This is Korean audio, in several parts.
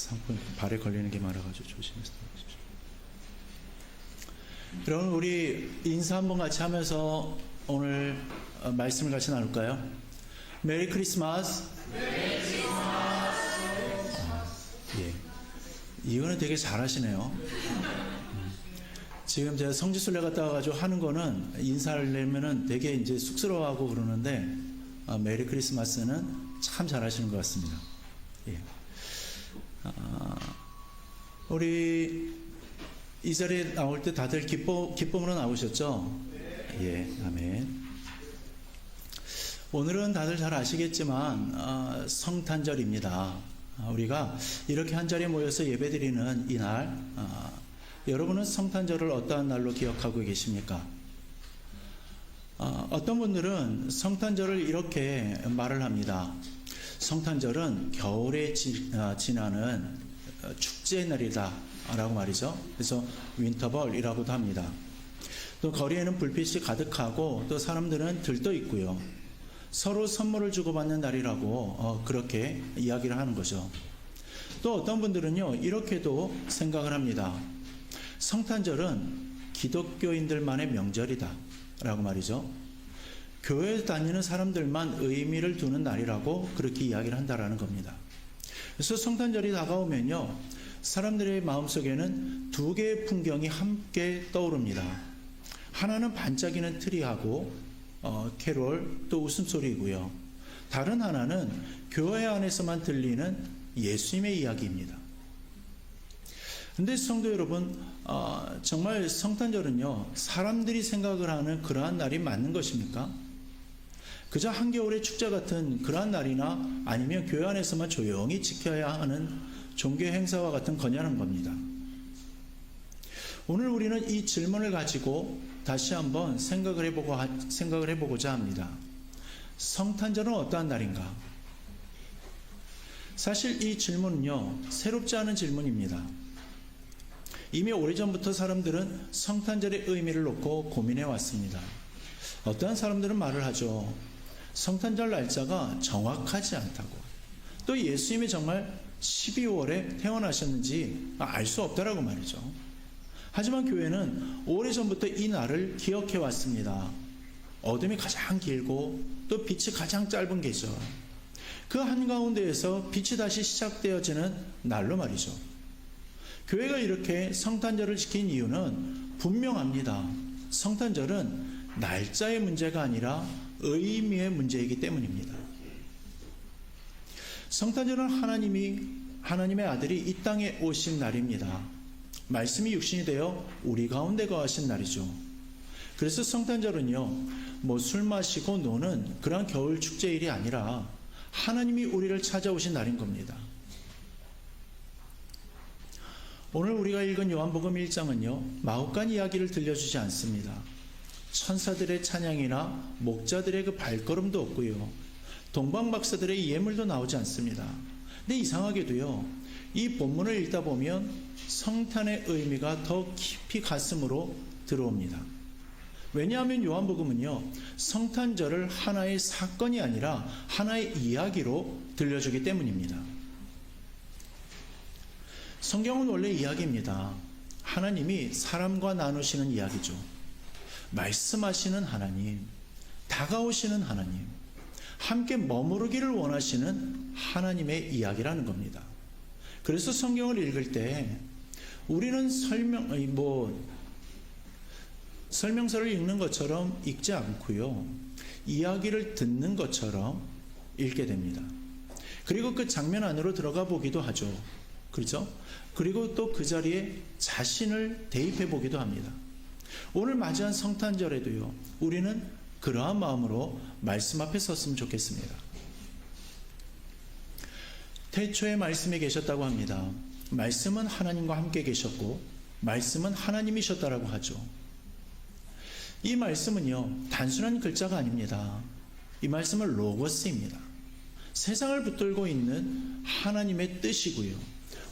상품 발에 걸리는 게 많아가지고 조심해서 들어주십시오. 여러분, 우리 인사 한번 같이 하면서 오늘 말씀을 같이 나눌까요? 메리 크리스마스. 메리 크리스마스. 예, 이거는 되게 잘하시네요. 지금 제가 성지순례 갔다 와가지고 하는 거는 인사를 내면은 되게 이제 쑥스러워하고 그러는데 메리 크리스마스는 참 잘하시는 것 같습니다. 예. 우리 이 자리에 나올 때 다들 기쁨으로 나오셨죠? 예, 아멘. 오늘은 다들 잘 아시겠지만 성탄절입니다. 우리가 이렇게 한 자리에 모여서 예배드리는 이날, 여러분은 성탄절을 어떠한 날로 기억하고 계십니까? 어떤 분들은 성탄절을 이렇게 말을 합니다. 성탄절은 겨울에 지나는 축제의 날이다 라고 말이죠. 그래서 윈터벌이라고도 합니다. 또 거리에는 불빛이 가득하고 또 사람들은 들떠 있고요. 서로 선물을 주고받는 날이라고 그렇게 이야기를 하는 거죠. 또 어떤 분들은요, 이렇게도 생각을 합니다. 성탄절은 기독교인들만의 명절이다 라고 말이죠. 교회에 다니는 사람들만 의미를 두는 날이라고 그렇게 이야기를 한다라는 겁니다. 그래서 성탄절이 다가오면요, 사람들의 마음속에는 두 개의 풍경이 함께 떠오릅니다. 하나는 반짝이는 트리하고 캐롤, 또 웃음소리이고요. 다른 하나는 교회 안에서만 들리는 예수님의 이야기입니다. 근데 성도 여러분, 정말 성탄절은요, 사람들이 생각을 하는 그러한 날이 맞는 것입니까? 그저 한겨울의 축제 같은 그러한 날이나 아니면 교회 안에서만 조용히 지켜야 하는 종교 행사와 같은 거냐는 겁니다. 오늘 우리는 이 질문을 가지고 다시 한번 생각을 해보고자 합니다. 성탄절은 어떠한 날인가? 사실 이 질문은요, 새롭지 않은 질문입니다. 이미 오래전부터 사람들은 성탄절의 의미를 놓고 고민해 왔습니다. 어떠한 사람들은 말을 하죠. 성탄절 날짜가 정확하지 않다고. 또 예수님이 정말 12월에 태어나셨는지 알 수 없다라고 말이죠. 하지만 교회는 오래전부터 이 날을 기억해 왔습니다. 어둠이 가장 길고 또 빛이 가장 짧은 계절, 그 한가운데에서 빛이 다시 시작되어지는 날로 말이죠. 교회가 이렇게 성탄절을 지킨 이유는 분명합니다. 성탄절은 날짜의 문제가 아니라 의미의 문제이기 때문입니다. 성탄절은 하나님의 아들이 이 땅에 오신 날입니다. 말씀이 육신이 되어 우리 가운데 거하신 날이죠. 그래서 성탄절은요, 술 마시고 노는 그런 겨울 축제일이 아니라 하나님이 우리를 찾아오신 날인 겁니다. 오늘 우리가 읽은 요한복음 1장은요, 마혹간 이야기를 들려주지 않습니다. 천사들의 찬양이나 목자들의 그 발걸음도 없고요, 동방박사들의 예물도 나오지 않습니다. 근데 이상하게도요, 이 본문을 읽다 보면 성탄의 의미가 더 깊이 가슴으로 들어옵니다. 왜냐하면 요한복음은요, 성탄절을 하나의 사건이 아니라 하나의 이야기로 들려주기 때문입니다. 성경은 원래 이야기입니다. 하나님이 사람과 나누시는 이야기죠. 말씀하시는 하나님, 다가오시는 하나님, 함께 머무르기를 원하시는 하나님의 이야기라는 겁니다. 그래서 성경을 읽을 때 우리는 설명서를 읽는 것처럼 읽지 않고요, 이야기를 듣는 것처럼 읽게 됩니다. 그리고 그 장면 안으로 들어가 보기도 하죠. 그렇죠? 그리고 또 그 자리에 자신을 대입해 보기도 합니다. 오늘 맞이한 성탄절에도요, 우리는 그러한 마음으로 말씀 앞에 섰으면 좋겠습니다. 태초에 말씀이 계셨다고 합니다. 말씀은 하나님과 함께 계셨고 말씀은 하나님이셨다라고 하죠. 이 말씀은요, 단순한 글자가 아닙니다. 이 말씀은 로고스입니다. 세상을 붙들고 있는 하나님의 뜻이고요,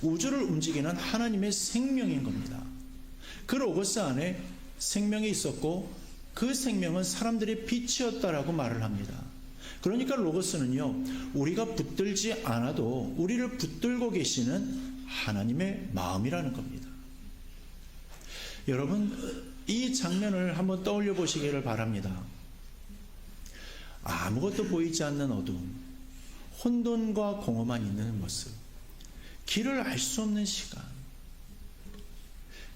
우주를 움직이는 하나님의 생명인 겁니다. 그 로고스 안에 생명이 있었고 그 생명은 사람들의 빛이었다라고 말을 합니다. 그러니까 로고스는요, 우리가 붙들지 않아도 우리를 붙들고 계시는 하나님의 마음이라는 겁니다. 여러분, 이 장면을 한번 떠올려 보시기를 바랍니다. 아무것도 보이지 않는 어두움, 혼돈과 공허만 있는 모습, 길을 알 수 없는 시간.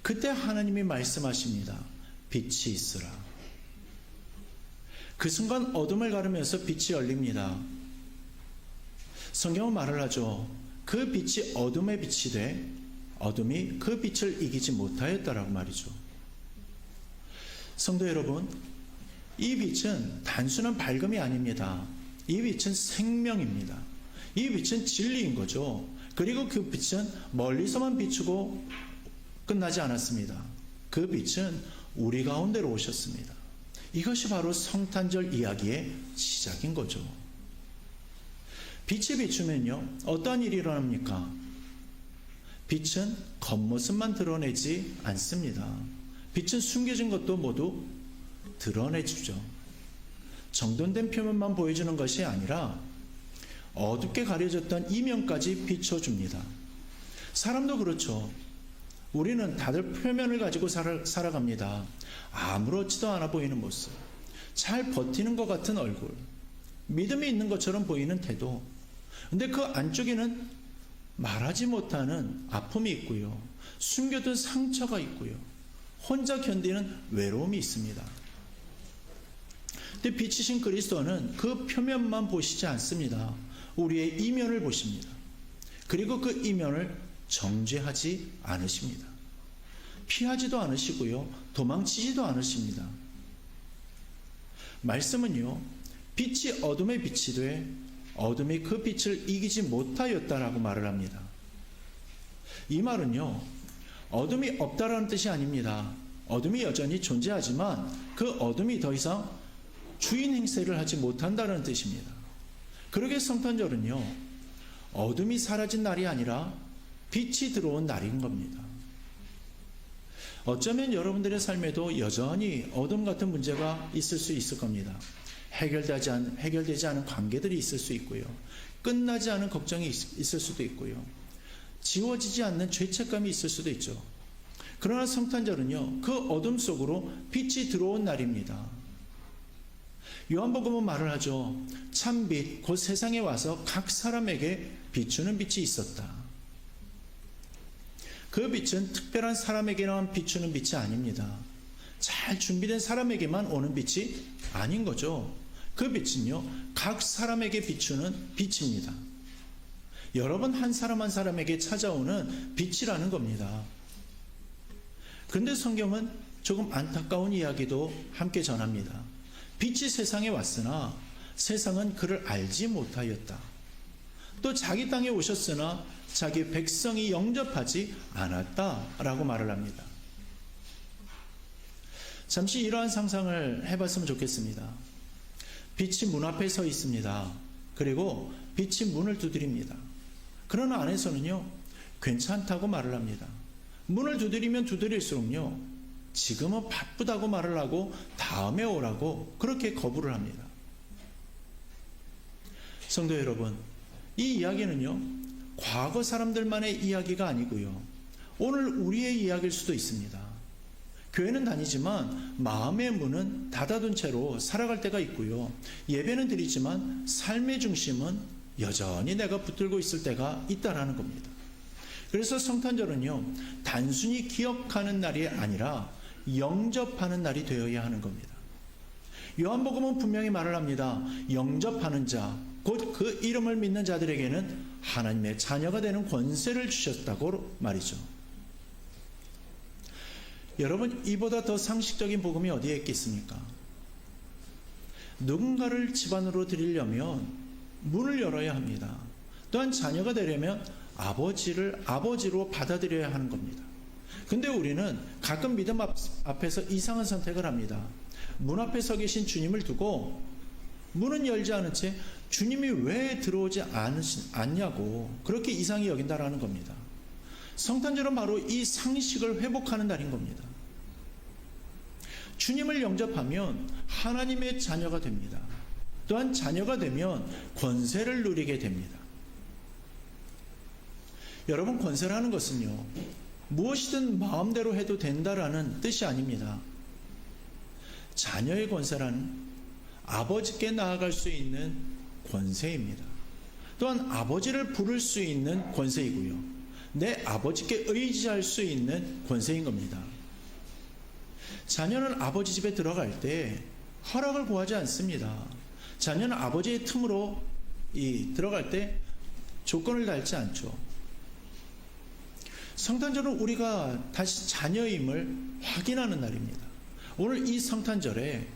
그때 하나님이 말씀하십니다. 빛이 있으라. 그 순간 어둠을 가르면서 빛이 열립니다. 성경은 말을 하죠. 그 빛이 어둠의 빛이 돼 어둠이 그 빛을 이기지 못하였다라고 말이죠. 성도 여러분, 이 빛은 단순한 밝음이 아닙니다. 이 빛은 생명입니다. 이 빛은 진리인 거죠. 그리고 그 빛은 멀리서만 비추고 끝나지 않았습니다. 그 빛은 우리 가운데로 오셨습니다. 이것이 바로 성탄절 이야기의 시작인 거죠. 빛이 비추면요, 어떠한 일이 일어납니까? 빛은 겉모습만 드러내지 않습니다. 빛은 숨겨진 것도 모두 드러내주죠. 정돈된 표면만 보여주는 것이 아니라 어둡게 가려졌던 이면까지 비춰줍니다. 사람도 그렇죠. 우리는 다들 표면을 가지고 살아갑니다. 아무렇지도 않아 보이는 모습, 잘 버티는 것 같은 얼굴, 믿음이 있는 것처럼 보이는 태도. 근데 그 안쪽에는 말하지 못하는 아픔이 있고요, 숨겨둔 상처가 있고요, 혼자 견디는 외로움이 있습니다. 근데 빛이신 그리스도는 그 표면만 보시지 않습니다. 우리의 이면을 보십니다. 그리고 그 이면을 정죄하지 않으십니다. 피하지도 않으시고요, 도망치지도 않으십니다. 말씀은요, 빛이 어둠의 빛이 돼 어둠이 그 빛을 이기지 못하였다라고 말을 합니다. 이 말은요, 어둠이 없다라는 뜻이 아닙니다. 어둠이 여전히 존재하지만 그 어둠이 더 이상 주인 행세를 하지 못한다는 뜻입니다. 그러게 성탄절은요, 어둠이 사라진 날이 아니라 빛이 들어온 날인 겁니다. 어쩌면 여러분들의 삶에도 여전히 어둠 같은 문제가 있을 수 있을 겁니다. 해결되지 않은 관계들이 있을 수 있고요, 끝나지 않은 걱정이 있을 수도 있고요, 지워지지 않는 죄책감이 있을 수도 있죠. 그러나 성탄절은요, 그 어둠 속으로 빛이 들어온 날입니다. 요한복음은 말을 하죠. 참빛 곧 세상에 와서 각 사람에게 비추는 빛이 있었다. 그 빛은 특별한 사람에게만 비추는 빛이 아닙니다. 잘 준비된 사람에게만 오는 빛이 아닌 거죠. 그 빛은요, 각 사람에게 비추는 빛입니다. 여러분 한 사람 한 사람에게 찾아오는 빛이라는 겁니다. 그런데 성경은 조금 안타까운 이야기도 함께 전합니다. 빛이 세상에 왔으나 세상은 그를 알지 못하였다. 또 자기 땅에 오셨으나 자기 백성이 영접하지 않았다라고 말을 합니다. 잠시 이러한 상상을 해봤으면 좋겠습니다. 빛이 문 앞에 서 있습니다. 그리고 빛이 문을 두드립니다. 그러나 안에서는요, 괜찮다고 말을 합니다. 문을 두드리면 두드릴수록요, 지금은 바쁘다고 말을 하고 다음에 오라고 그렇게 거부를 합니다. 성도 여러분, 이 이야기는요, 과거 사람들만의 이야기가 아니고요, 오늘 우리의 이야기일 수도 있습니다. 교회는 다니지만 마음의 문은 닫아둔 채로 살아갈 때가 있고요, 예배는 드리지만 삶의 중심은 여전히 내가 붙들고 있을 때가 있다라는 겁니다. 그래서 성탄절은요, 단순히 기억하는 날이 아니라 영접하는 날이 되어야 하는 겁니다. 요한복음은 분명히 말을 합니다. 영접하는 자, 곧 그 이름을 믿는 자들에게는 하나님의 자녀가 되는 권세를 주셨다고 말이죠. 여러분, 이보다 더 상식적인 복음이 어디에 있겠습니까? 누군가를 집안으로 드리려면 문을 열어야 합니다. 또한 자녀가 되려면 아버지를 아버지로 받아들여야 하는 겁니다. 근데 우리는 가끔 믿음 앞에서 이상한 선택을 합니다. 문 앞에 서 계신 주님을 두고 문은 열지 않은 채 주님이 왜 들어오지 않냐고 그렇게 이상히 여긴다라는 겁니다. 성탄절은 바로 이 상식을 회복하는 날인 겁니다. 주님을 영접하면 하나님의 자녀가 됩니다. 또한 자녀가 되면 권세를 누리게 됩니다. 여러분, 권세라는 것은요, 무엇이든 마음대로 해도 된다라는 뜻이 아닙니다. 자녀의 권세란 아버지께 나아갈 수 있는 권세입니다. 또한 아버지를 부를 수 있는 권세이고요. 내 아버지께 의지할 수 있는 권세인 겁니다. 자녀는 아버지 집에 들어갈 때 허락을 구하지 않습니다. 자녀는 아버지의 틈으로 들어갈 때 조건을 달지 않죠. 성탄절은 우리가 다시 자녀임을 확인하는 날입니다. 오늘 이 성탄절에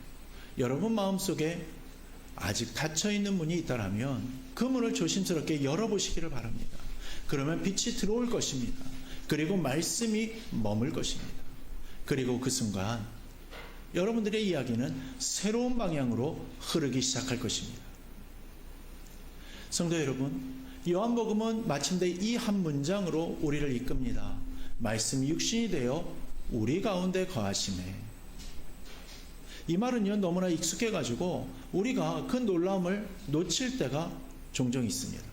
여러분 마음속에 아직 닫혀있는 문이 있다면 그 문을 조심스럽게 열어보시기를 바랍니다. 그러면 빛이 들어올 것입니다. 그리고 말씀이 머물 것입니다. 그리고 그 순간 여러분들의 이야기는 새로운 방향으로 흐르기 시작할 것입니다. 성도 여러분, 요한복음은 마침내 이 한 문장으로 우리를 이끕니다. 말씀이 육신이 되어 우리 가운데 거하시네. 이 말은요, 너무나 익숙해가지고 우리가 그 놀라움을 놓칠 때가 종종 있습니다.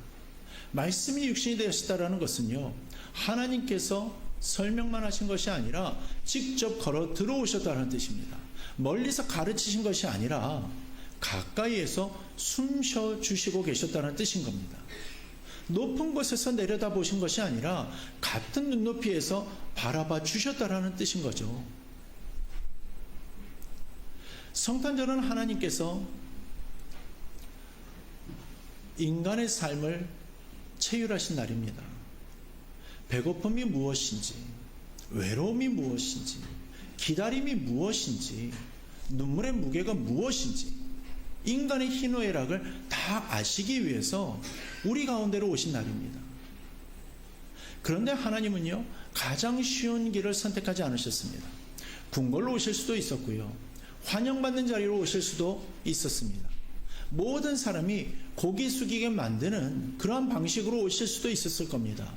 말씀이 육신이 되었다라는 것은요, 하나님께서 설명만 하신 것이 아니라 직접 걸어 들어오셨다는 뜻입니다. 멀리서 가르치신 것이 아니라 가까이에서 숨 쉬어 주시고 계셨다는 뜻인 겁니다. 높은 곳에서 내려다 보신 것이 아니라 같은 눈높이에서 바라봐 주셨다라는 뜻인 거죠. 성탄절은 하나님께서 인간의 삶을 체휼하신 날입니다. 배고픔이 무엇인지, 외로움이 무엇인지, 기다림이 무엇인지, 눈물의 무게가 무엇인지, 인간의 희노애락을 다 아시기 위해서 우리 가운데로 오신 날입니다. 그런데 하나님은요, 가장 쉬운 길을 선택하지 않으셨습니다. 궁궐로 오실 수도 있었고요, 환영받는 자리로 오실 수도 있었습니다. 모든 사람이 고개 숙이게 만드는 그러한 방식으로 오실 수도 있었을 겁니다.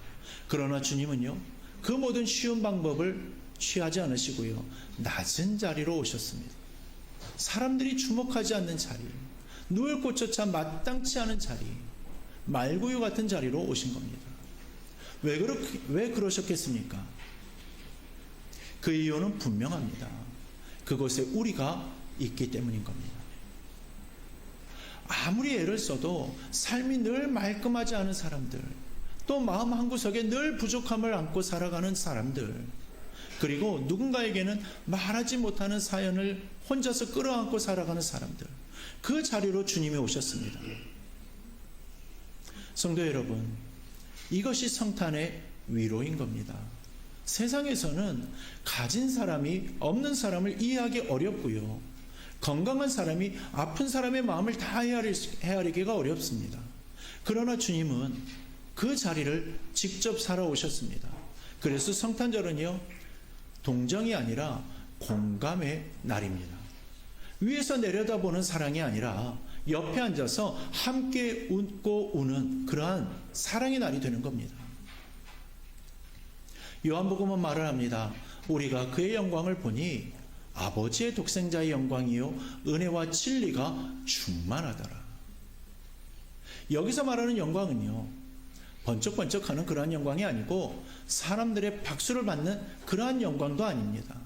그러나 주님은요, 그 모든 쉬운 방법을 취하지 않으시고요, 낮은 자리로 오셨습니다. 사람들이 주목하지 않는 자리, 누울 곳조차 마땅치 않은 자리, 말구유 같은 자리로 오신 겁니다. 왜 그러셨겠습니까? 그 이유는 분명합니다. 그곳에 우리가 있기 때문인 겁니다. 아무리 애를 써도 삶이 늘 말끔하지 않은 사람들, 또 마음 한구석에 늘 부족함을 안고 살아가는 사람들, 그리고 누군가에게는 말하지 못하는 사연을 혼자서 끌어안고 살아가는 사람들, 그 자리로 주님이 오셨습니다. 성도 여러분, 이것이 성탄의 위로인 겁니다. 세상에서는 가진 사람이 없는 사람을 이해하기 어렵고요, 건강한 사람이 아픈 사람의 마음을 다 헤아리기가 어렵습니다. 그러나 주님은 그 자리를 직접 살아오셨습니다. 그래서 성탄절은요, 동정이 아니라 공감의 날입니다. 위에서 내려다보는 사랑이 아니라 옆에 앉아서 함께 웃고 우는 그러한 사랑의 날이 되는 겁니다. 요한복음은 말을 합니다. 우리가 그의 영광을 보니 아버지의 독생자의 영광이요 은혜와 진리가 충만하더라. 여기서 말하는 영광은요, 번쩍번쩍하는 그러한 영광이 아니고 사람들의 박수를 받는 그러한 영광도 아닙니다.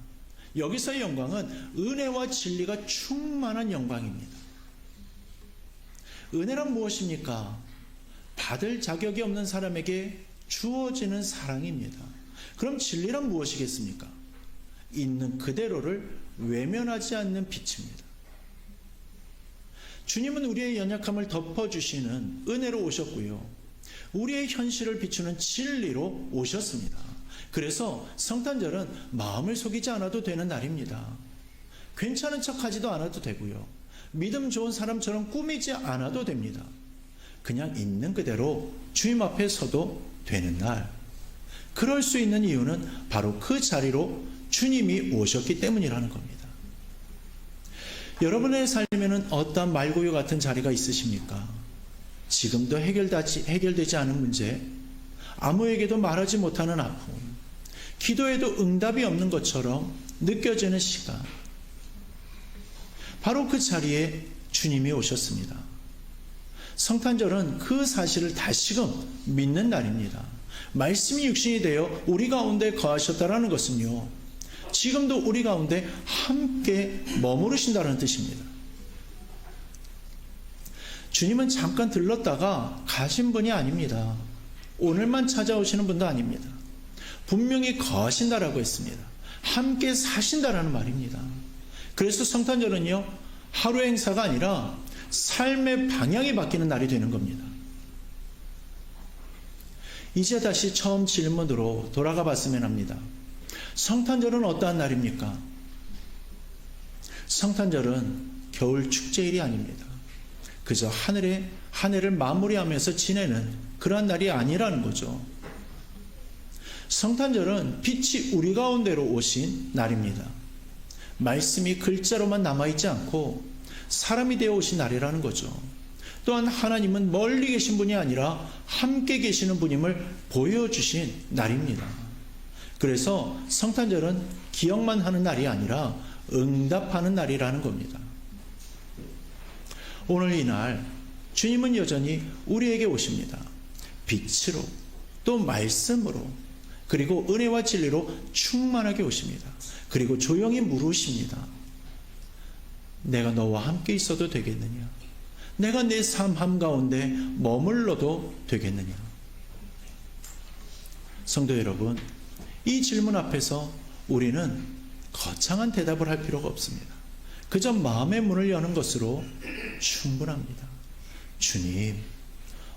여기서의 영광은 은혜와 진리가 충만한 영광입니다. 은혜란 무엇입니까? 받을 자격이 없는 사람에게 주어지는 사랑입니다. 그럼 진리란 무엇이겠습니까? 있는 그대로를 외면하지 않는 빛입니다. 주님은 우리의 연약함을 덮어주시는 은혜로 오셨고요, 우리의 현실을 비추는 진리로 오셨습니다. 그래서 성탄절은 마음을 속이지 않아도 되는 날입니다. 괜찮은 척하지도 않아도 되고요, 믿음 좋은 사람처럼 꾸미지 않아도 됩니다. 그냥 있는 그대로 주님 앞에 서도 되는 날. 그럴 수 있는 이유는 바로 그 자리로 주님이 오셨기 때문이라는 겁니다. 여러분의 삶에는 어떠한 말구유 같은 자리가 있으십니까? 지금도 해결되지 않은 문제, 아무에게도 말하지 못하는 아픔, 기도에도 응답이 없는 것처럼 느껴지는 시간, 바로 그 자리에 주님이 오셨습니다. 성탄절은 그 사실을 다시금 믿는 날입니다. 말씀이 육신이 되어 우리 가운데 거하셨다라는 것은요, 지금도 우리 가운데 함께 머무르신다는 뜻입니다. 주님은 잠깐 들렀다가 가신 분이 아닙니다. 오늘만 찾아오시는 분도 아닙니다. 분명히 거하신다라고 했습니다. 함께 사신다라는 말입니다. 그래서 성탄절은요, 하루 행사가 아니라 삶의 방향이 바뀌는 날이 되는 겁니다. 이제 다시 처음 질문으로 돌아가 봤으면 합니다. 성탄절은 어떠한 날입니까? 성탄절은 겨울 축제일이 아닙니다. 그저 한 해를 마무리하면서 지내는 그러한 날이 아니라는 거죠. 성탄절은 빛이 우리 가운데로 오신 날입니다. 말씀이 글자로만 남아있지 않고 사람이 되어 오신 날이라는 거죠. 또한 하나님은 멀리 계신 분이 아니라 함께 계시는 분임을 보여주신 날입니다. 그래서 성탄절은 기억만 하는 날이 아니라 응답하는 날이라는 겁니다. 오늘 이날 주님은 여전히 우리에게 오십니다. 빛으로, 또 말씀으로, 그리고 은혜와 진리로 충만하게 오십니다. 그리고 조용히 물으십니다. 내가 너와 함께 있어도 되겠느냐? 내가 내 삶 한가운데 머물러도 되겠느냐? 성도 여러분, 이 질문 앞에서 우리는 거창한 대답을 할 필요가 없습니다. 그저 마음의 문을 여는 것으로 충분합니다. 주님,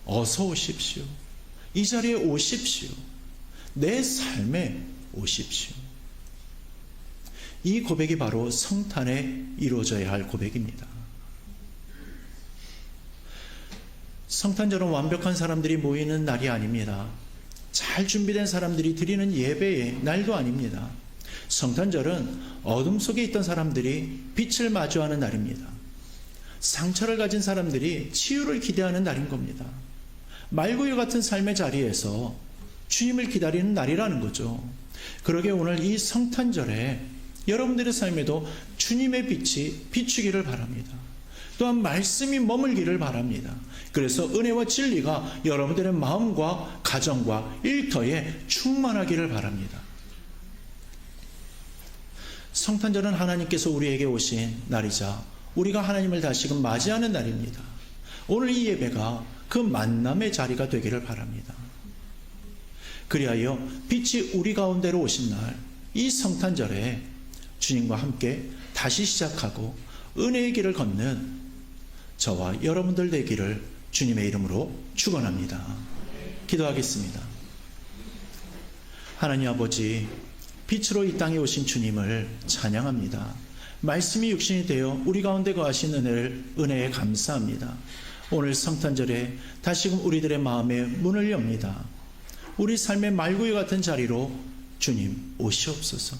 어서 오십시오. 이 자리에 오십시오. 내 삶에 오십시오. 이 고백이 바로 성탄에 이루어져야 할 고백입니다. 성탄절은 완벽한 사람들이 모이는 날이 아닙니다. 잘 준비된 사람들이 드리는 예배의 날도 아닙니다. 성탄절은 어둠 속에 있던 사람들이 빛을 마주하는 날입니다. 상처를 가진 사람들이 치유를 기대하는 날인 겁니다. 말구유 같은 삶의 자리에서 주님을 기다리는 날이라는 거죠. 그러게 오늘 이 성탄절에 여러분들의 삶에도 주님의 빛이 비추기를 바랍니다. 또한 말씀이 머물기를 바랍니다. 그래서 은혜와 진리가 여러분들의 마음과 가정과 일터에 충만하기를 바랍니다. 성탄절은 하나님께서 우리에게 오신 날이자 우리가 하나님을 다시금 맞이하는 날입니다. 오늘 이 예배가 그 만남의 자리가 되기를 바랍니다. 그리하여 빛이 우리 가운데로 오신 날, 이 성탄절에 주님과 함께 다시 시작하고 은혜의 길을 걷는 저와 여러분들 되기를 주님의 이름으로 축원합니다. 기도하겠습니다. 하나님 아버지, 빛으로 이 땅에 오신 주님을 찬양합니다. 말씀이 육신이 되어 우리 가운데 거하신 은혜에 감사합니다. 오늘 성탄절에 다시금 우리들의 마음에 문을 엽니다. 우리 삶의 말구유 같은 자리로 주님 오시옵소서.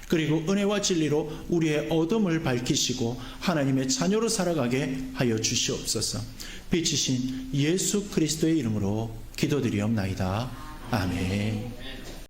그리고 은혜와 진리로 우리의 어둠을 밝히시고 하나님의 자녀로 살아가게 하여 주시옵소서. 빛이신 예수 그리스도의 이름으로 기도드리옵나이다. 아멘.